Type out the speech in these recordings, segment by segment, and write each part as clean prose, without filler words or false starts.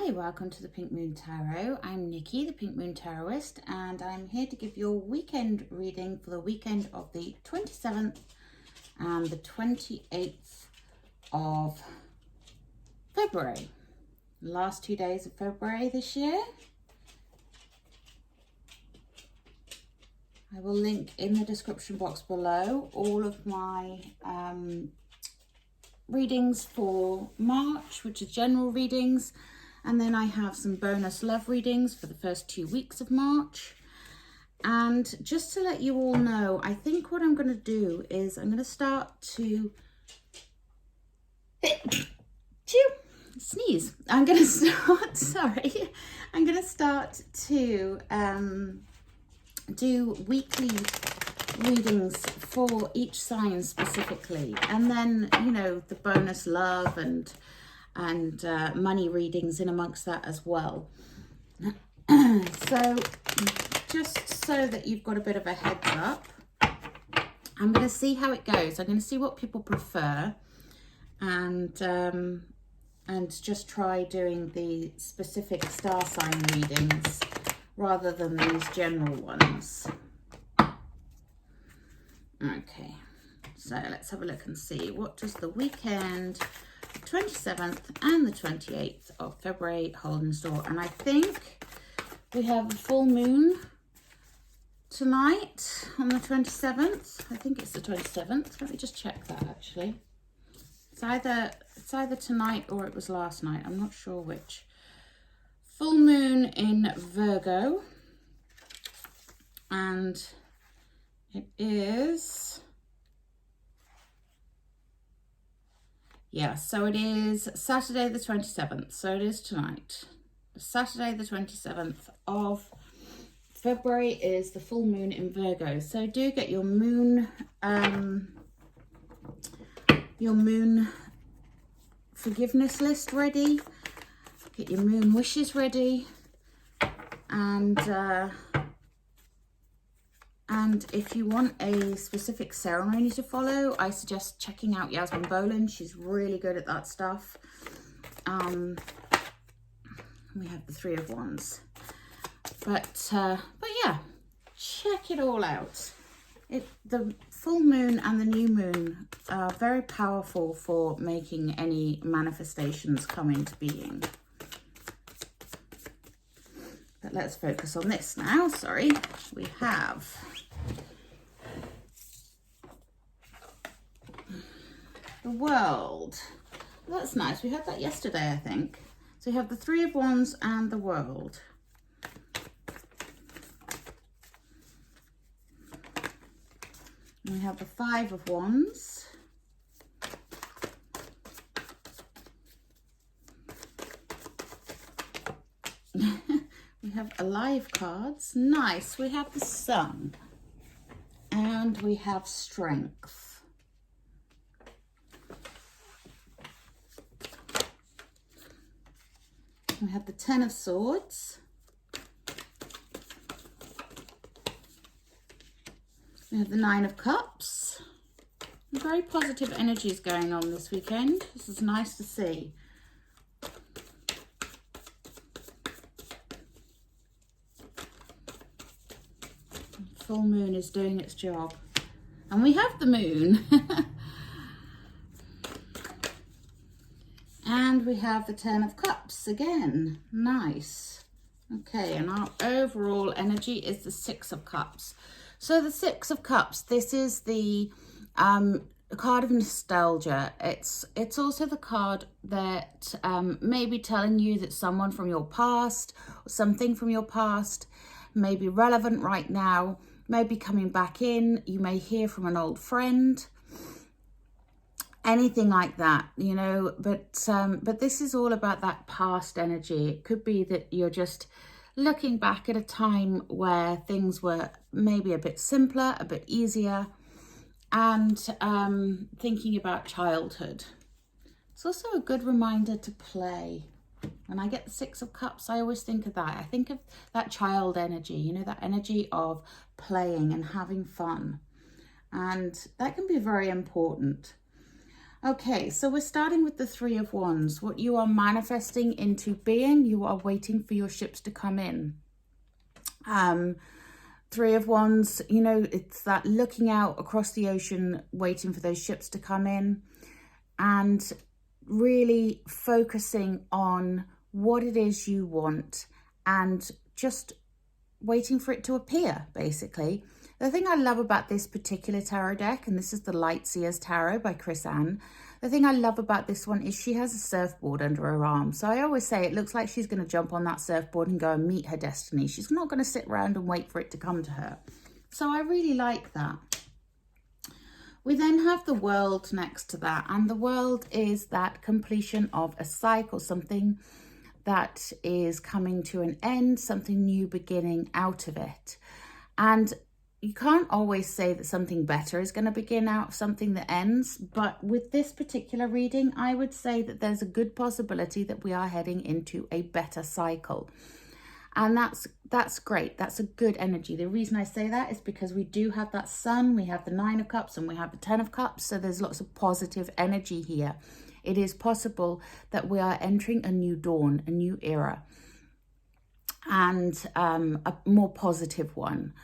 Hi, welcome to the Pink Moon Tarot. I'm Nikki, the Pink Moon Tarotist, and I'm here to give you a weekend reading for the weekend of the 27th and the 28th of February. Last 2 days of February this year. I will link in the description box below all of my readings for March, which are general readings. And then I have some bonus love readings for the first 2 weeks of March. And just to let you all know, I think what I'm going to do is I'm going to start to sneeze. I'm going to start to do weekly readings for each sign specifically. And then, you know, the bonus love and money readings in amongst that as well. So just so that you've got a bit of a heads up, I'm going to see how it goes. I'm going to see what people prefer and just try doing the specific star sign readings rather than these general ones. Okay, so let's have a look and see what does the weekend 27th and the 28th of February hold in store. And I think we have a full moon tonight on the 27th. I think it's the 27th. Let me just check that actually. It's either tonight or it was last night. I'm not sure which. Full moon in Virgo. And it is... yeah, so it is Saturday the 27th, so it is tonight. Saturday the 27th of February is the full moon in Virgo. So do get your moon forgiveness list ready. Get your moon wishes ready. And if you want a specific ceremony to follow, I suggest checking out Yasmin Boland. She's really good at that stuff. We have the Three of Wands. But yeah, check it all out. The full moon and the new moon are very powerful for making any manifestations come into being. But let's focus on this now. Sorry, we have the World. Well, that's nice. We had that yesterday, I think. So we have the Three of Wands and the World. And we have the Five of Wands. We have Alive cards. Nice. We have the Sun. And we have Strength. We have the Ten of Swords. We have the Nine of Cups. Very positive energies going on this weekend. This is nice to see. Full moon is doing its job. And we have the moon. And we have the Ten of Cups again. Nice. Okay, and our overall energy is the Six of Cups. So the Six of Cups, this is the card of nostalgia. It's also the card that may be telling you that someone from your past or something from your past may be relevant right now, may be coming back in. You may hear from an old friend. Anything like that, you know, but this is all about that past energy. It could be that you're just looking back at a time where things were maybe a bit simpler, a bit easier, and thinking about childhood. It's also a good reminder to play. When I get the Six of Cups, I always think of that. I think of that child energy, you know, that energy of playing and having fun. And that can be very important. Okay, so we're starting with the Three of Wands. What you are manifesting into being, you are waiting for your ships to come in. Three of Wands, you know, it's that looking out across the ocean, waiting for those ships to come in, and really focusing on what it is you want and just waiting for it to appear, basically. The thing I love about this particular tarot deck, and this is the Lightseers Tarot by Chris-Anne, the thing I love about this one is she has a surfboard under her arm. So I always say it looks like she's going to jump on that surfboard and go and meet her destiny. She's not going to sit around and wait for it to come to her. So I really like that. We then have the World next to that, and the World is that completion of a cycle, something that is coming to an end, something new beginning out of it. And you can't always say that something better is going to begin out of something that ends, but with this particular reading, I would say that there's a good possibility that we are heading into a better cycle. And that's great. That's a good energy. The reason I say that is because we do have that Sun, we have the Nine of Cups, and we have the Ten of Cups. So there's lots of positive energy here. It is possible that we are entering a new dawn, a new era, and a more positive one.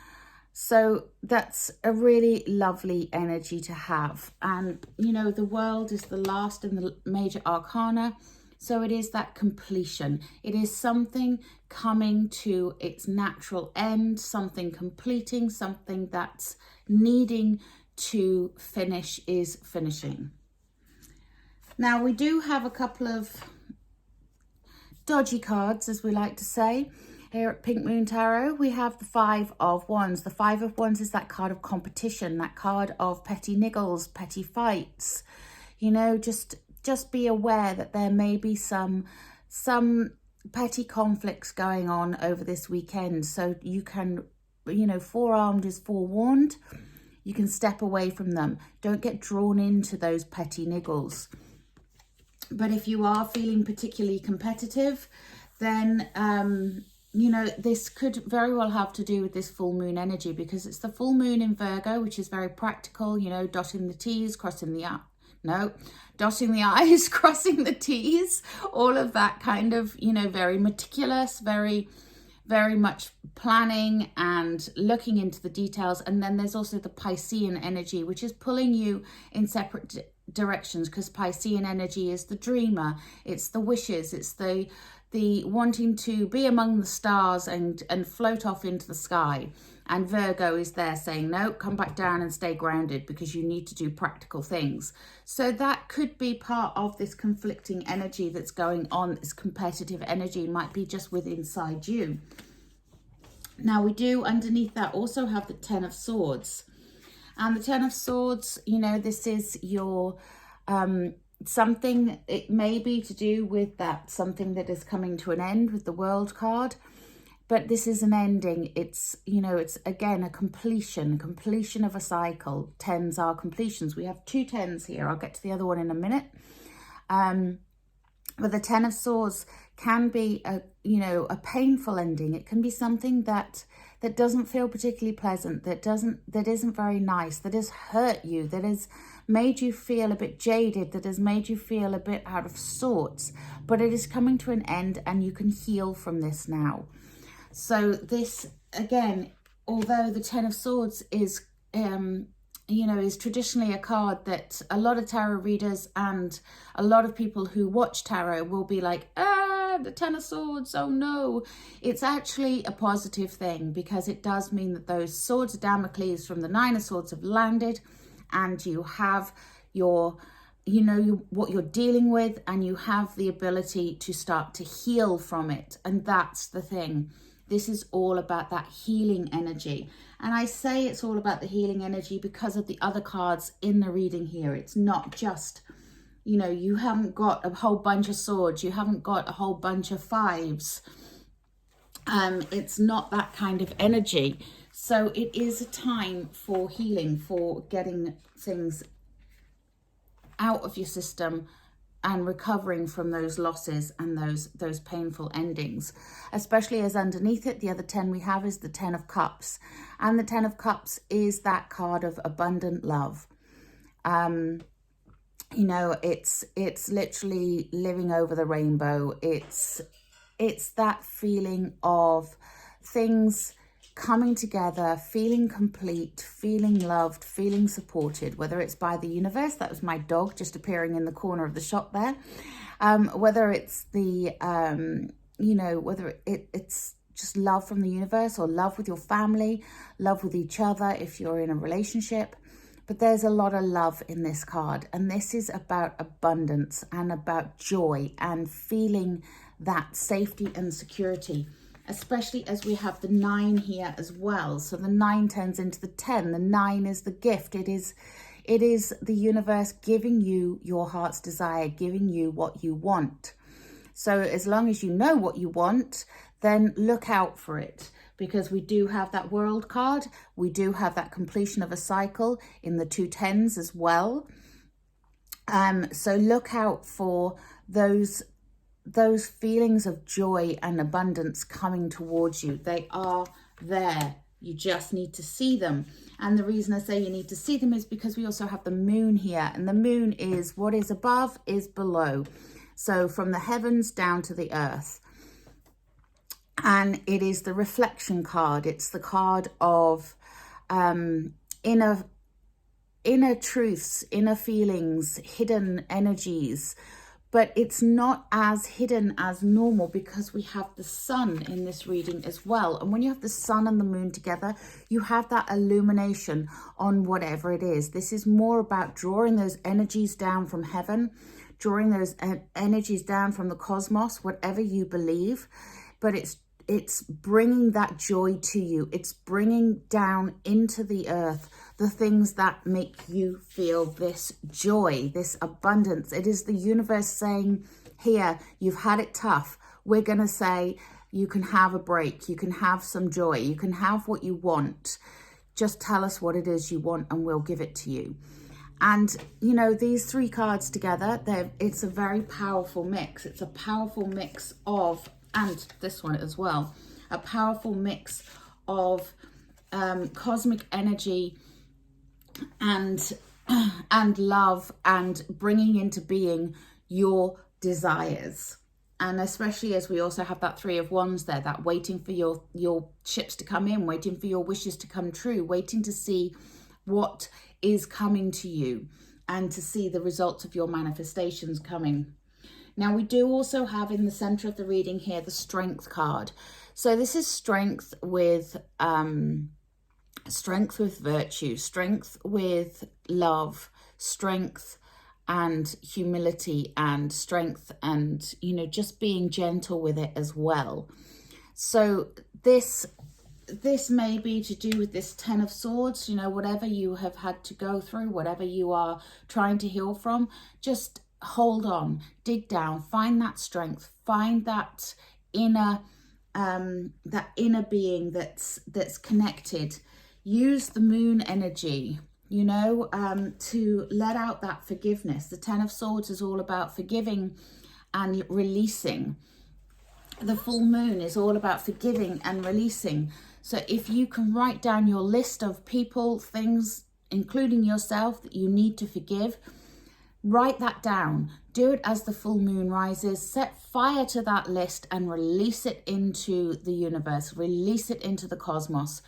So that's a really lovely energy to have. And, you know, the World is the last in the major arcana. So it is that completion. It is something coming to its natural end, something completing, something that's needing to finish is finishing. Now, we do have a couple of dodgy cards, as we like to say. Here at Pink Moon Tarot, we have the Five of Wands. The Five of Wands is that card of competition, that card of petty niggles, petty fights. You know, just be aware that there may be some petty conflicts going on over this weekend. So you can, you know, forearmed is forewarned. You can step away from them. Don't get drawn into those petty niggles. But if you are feeling particularly competitive, then you know, this could very well have to do with this full moon energy, because it's the full moon in Virgo, which is very practical, you know, dotting the T's, crossing the dotting the I's, crossing the T's, all of that kind of, you know, very meticulous, very much planning and looking into the details. And then there's also the Piscean energy, which is pulling you in separate directions, because Piscean energy is the dreamer, it's the wishes, it's the wanting to be among the stars and float off into the sky. And Virgo is there saying, no, come back down and stay grounded, because you need to do practical things. So that could be part of this conflicting energy that's going on. This competitive energy might be just within inside you. Now, we do underneath that also have the Ten of Swords. And the Ten of Swords, you know, this is your something, it may be to do with that something that is coming to an end with the World card, but this is an ending. It's, you know, it's again a completion of a cycle. Tens are completions. We have two tens here. I'll get to the other one in a minute. But the Ten of Swords can be a, you know, a painful ending. It can be something that doesn't feel particularly pleasant, that isn't very nice, that has hurt you, that has made you feel a bit jaded, that has made you feel a bit out of sorts, but it is coming to an end and you can heal from this now. So this, again, although the Ten of Swords is, you know, is traditionally a card that a lot of tarot readers and a lot of people who watch tarot will be like, the Ten of Swords, oh no. It's actually a positive thing, because it does mean that those swords of Damocles from the Nine of Swords have landed, and you have your, you know, what you're dealing with, and you have the ability to start to heal from it. And that's the thing. This is all about that healing energy. And I say it's all about the healing energy because of the other cards in the reading here. It's not just, you know, you haven't got a whole bunch of swords. You haven't got a whole bunch of fives. It's not that kind of energy. So it is a time for healing, for getting things out of your system and recovering from those losses and those painful endings, especially as underneath it, the other 10 we have is the Ten of Cups. And the Ten of Cups is that card of abundant love. You know, it's literally living over the rainbow. It's that feeling of things coming together, feeling complete, feeling loved, feeling supported, whether it's by the universe. That was my dog just appearing in the corner of the shop there. Whether it's the, you know, whether it's just love from the universe, or love with your family, love with each other if you're in a relationship. But there's a lot of love in this card, and this is about abundance and about joy and feeling that safety and security, especially as we have the 9 here as well. So the 9 turns into the 10. The 9 is the gift. It is the universe giving you your heart's desire, giving you what you want. So as long as you know what you want, then look out for it, because we do have that world card. We do have that completion of a cycle in the 2 10s as well. So look out for those feelings of joy and abundance coming towards you. They are there. You just need to see them. And the reason I say you need to see them is because we also have the moon here. And the moon is what is above is below. So from the heavens down to the earth. And it is the reflection card. It's the card of inner truths, inner feelings, hidden energies. But it's not as hidden as normal because we have the sun in this reading as well. And when you have the sun and the moon together, you have that illumination on whatever it is. This is more about drawing those energies down from heaven, drawing those energies down from the cosmos, whatever you believe. But it's bringing that joy to you. It's bringing down into the earth the things that make you feel this joy, this abundance. It is the universe saying, here, you've had it tough. We're going to say you can have a break. You can have some joy. You can have what you want. Just tell us what it is you want and we'll give it to you. And, you know, these 3 cards together, it's a very powerful mix. It's a powerful mix of, and this one as well, a powerful mix of cosmic energy and love, and bringing into being your desires. And especially as we also have that 3 of Wands there, that waiting for your ships to come in, waiting for your wishes to come true, waiting to see what is coming to you and to see the results of your manifestations coming. Now we do also have in the center of the reading here the Strength card. So this is strength with virtue, strength with love, strength and humility, and strength and, you know, just being gentle with it as well. So this may be to do with this 10 of Swords, you know, whatever you have had to go through, whatever you are trying to heal from, just hold on, dig down, find that strength, find that inner being that's connected. Use the moon energy, you know, to let out that forgiveness. The 10 of Swords is all about forgiving and releasing. The full moon is all about forgiving and releasing. So if you can write down your list of people, things, including yourself, that you need to forgive, write that down. Do it as the full moon rises. Set fire to that list and release it into the universe. Release it into the cosmos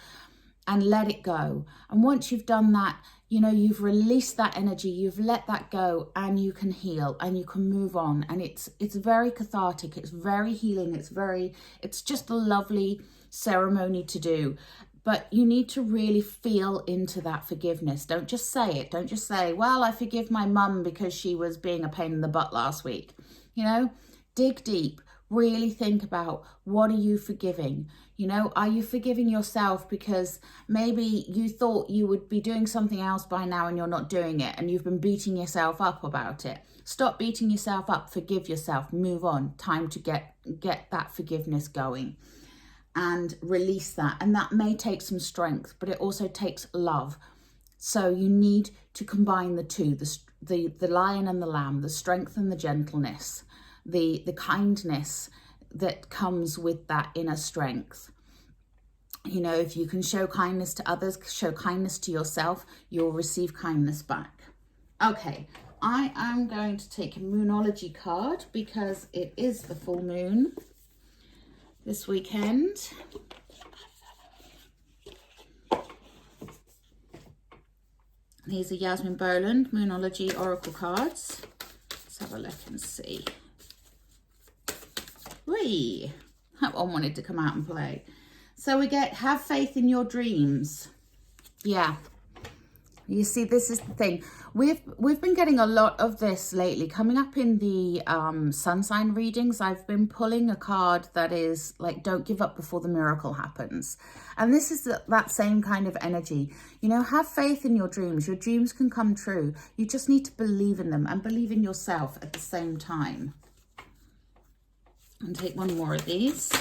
and let it go. And once you've done that, you know, you've released that energy, you've let that go, and you can heal and you can move on. And it's very cathartic. It's very healing. It's just a lovely ceremony to do. But you need to really feel into that forgiveness. Don't just say it. Don't just say, well, I forgive my mum because she was being a pain in the butt last week. You know, dig deep. Really think about, what are you forgiving? You know, are you forgiving yourself because maybe you thought you would be doing something else by now and you're not doing it, and you've been beating yourself up about it? Stop beating yourself up. Forgive yourself. Move on. Time to get that forgiveness going and release that. And that may take some strength, but it also takes love. So you need to combine the two, the lion and the lamb, the strength and the gentleness, the kindness that comes with that inner strength. You know, if you can show kindness to others, show kindness to yourself, you'll receive kindness back. Okay, I am going to take a Moonology card because it is the full moon this weekend. These are Yasmin Boland Moonology Oracle cards. Let's have a look and see. Whee! That one wanted to come out and play. So we get, have faith in your dreams. Yeah. You see, this is the thing. We've been getting a lot of this lately. Coming up in the sun sign readings, I've been pulling a card that is like, don't give up before the miracle happens. And this is that same kind of energy. You know, have faith in your dreams. Your dreams can come true. You just need to believe in them and believe in yourself at the same time. And take one more of these.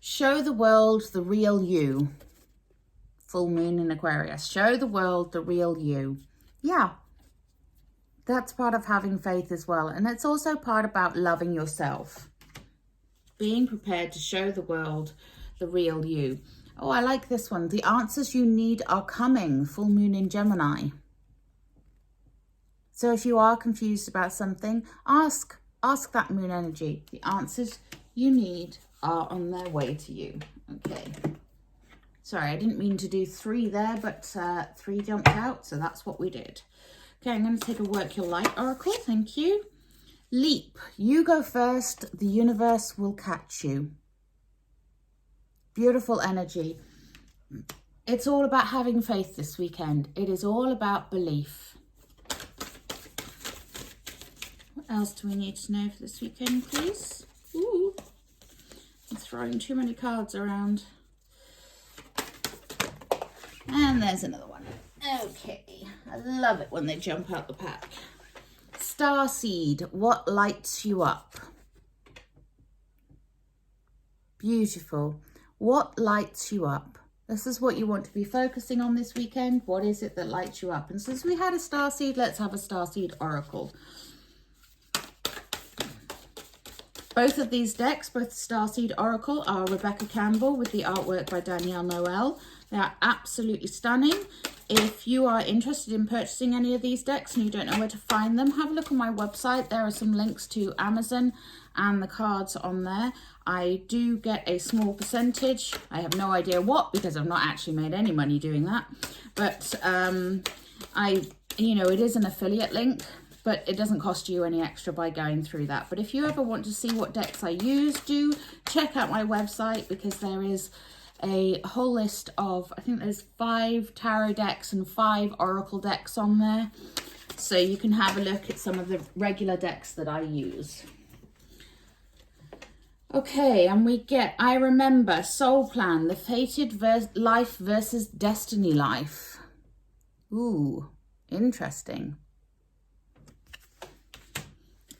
Show the world the real you. Full moon in Aquarius. Show the world the real you. Yeah. That's part of having faith as well. And it's also part about loving yourself. Being prepared to show the world the real you. Oh, I like this one. The answers you need are coming. Full moon in Gemini. So if you are confused about something, ask that moon energy. The answers you need are on their way to you. Okay. Sorry, I didn't mean to do 3 there, but 3 jumped out, so that's what we did. Okay, I'm going to take a Work Your Light Oracle. Thank you. Leap. You go first. The universe will catch you. Beautiful energy. It's all about having faith this weekend. It is all about belief. What else do we need to know for this weekend, please? Ooh. I'm throwing too many cards around. And there's another one. Okay, I love it when they jump out the pack. Starseed, what lights you up? Beautiful. What lights you up? This is what you want to be focusing on this weekend. What is it that lights you up? And since we had a starseed, let's have a starseed oracle. Both of these decks, both the Starseed Oracle, are Rebecca Campbell with the artwork by Danielle Noel. They are absolutely stunning. If you are interested in purchasing any of these decks and you don't know where to find them, have a look on my website. There are some links to Amazon and the cards on there. I do get a small percentage. I have no idea what, because I've not actually made any money doing that. But it is an affiliate link. But it doesn't cost you any extra by going through that. But if you ever want to see what decks I use, do check out my website, because there is a whole list of, I think there's 5 tarot decks and 5 oracle decks on there. So you can have a look at some of the regular decks that I use. Okay, and we get, I remember, Soul Plan, the fated life versus destiny life. Ooh, interesting.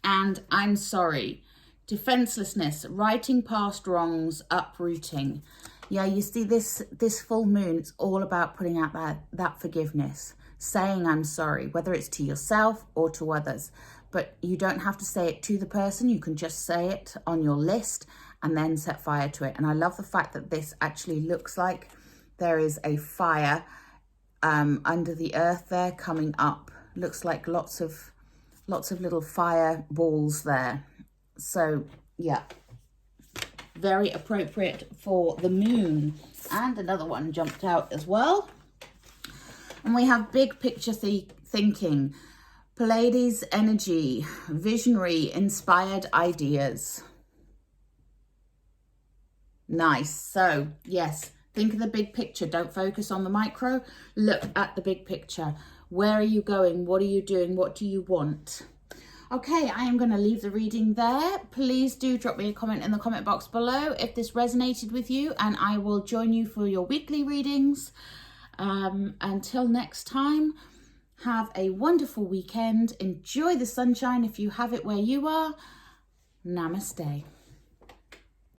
And I'm sorry. Defenselessness, righting past wrongs, uprooting. Yeah, you see this full moon, it's all about putting out that forgiveness, saying I'm sorry, whether it's to yourself or to others. But you don't have to say it to the person. You can just say it on your list and then set fire to it. And I love the fact that this actually looks like there is a fire under the earth there coming up. Looks like lots of little fireballs there. So yeah, very appropriate for the moon. And another one jumped out as well. And we have big picture thinking, Pleiades energy, visionary, inspired ideas. Nice. So yes, think of the big picture. Don't focus on the micro. Look at the big picture. Where are you going? What are you doing? What do you want? Okay, I am going to leave the reading there. Please do drop me a comment in the comment box below if this resonated with you, and I will join you for your weekly readings. Until next time, have a wonderful weekend. Enjoy the sunshine if you have it where you are. Namaste.